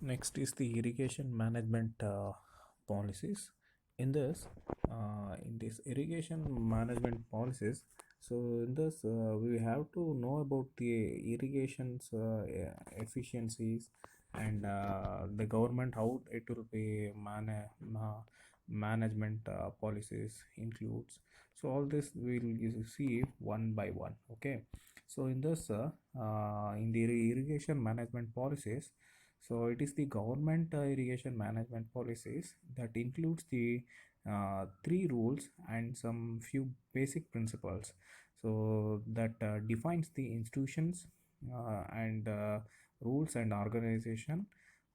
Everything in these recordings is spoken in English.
Next is the irrigation management policies. In this irrigation management policies, we have to know about the irrigation's efficiencies and the government how it will be management policies includes. So all this we'll see one by one. Okay. So in the irrigation management policies, so it is the government irrigation management policies that includes the three rules and some few basic principles. So that defines the institutions and rules and organization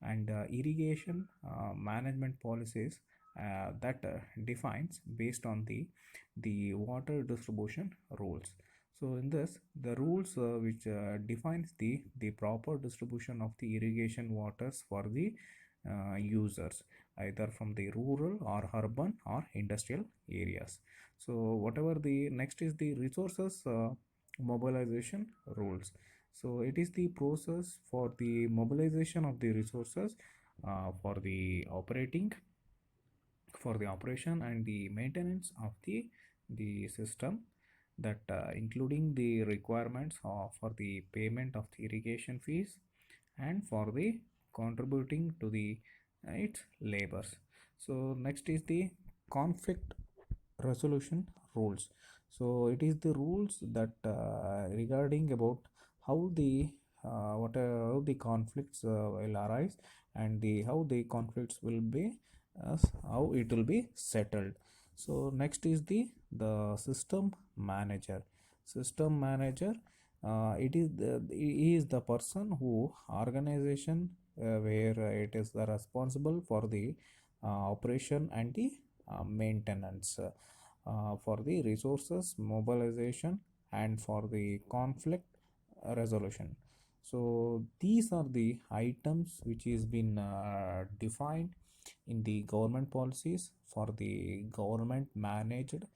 and irrigation management policies that defines based on the water distribution rules. So in this, the rules which defines the proper distribution of the irrigation waters for the users, either from the rural or urban or industrial areas. So whatever the next is the resources mobilization rules. So it is the process for the mobilization of the resources for the operation and the maintenance of the system, that including the requirements for the payment of the irrigation fees and for the contributing to the its labors. So next is the conflict resolution rules. So it is the rules that regarding about how the how the conflicts will arise, and the how the conflicts will be how it will be settled. So next is the system manager. System manager, he is the person who organization where it is the responsible for the operation and the maintenance for the resources mobilization and for the conflict resolution. So these are the items which is been defined in the government policies for the government managed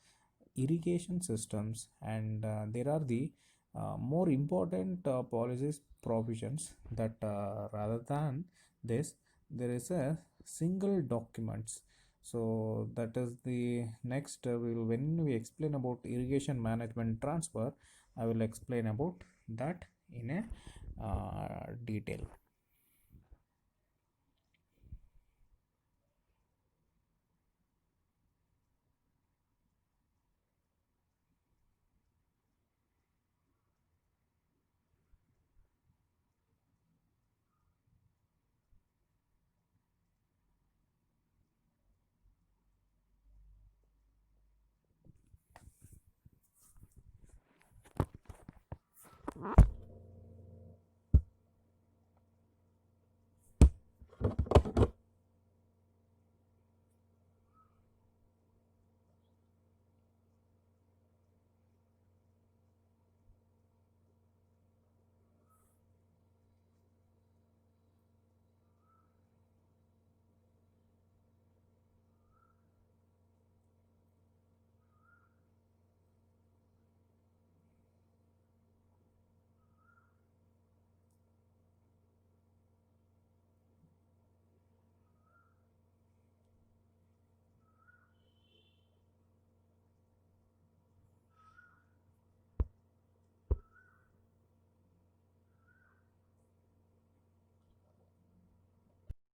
irrigation systems, and there are the more important policies provisions that rather than this there is a single documents. So that is the next when we explain about irrigation management transfer, I will explain about that in a detail.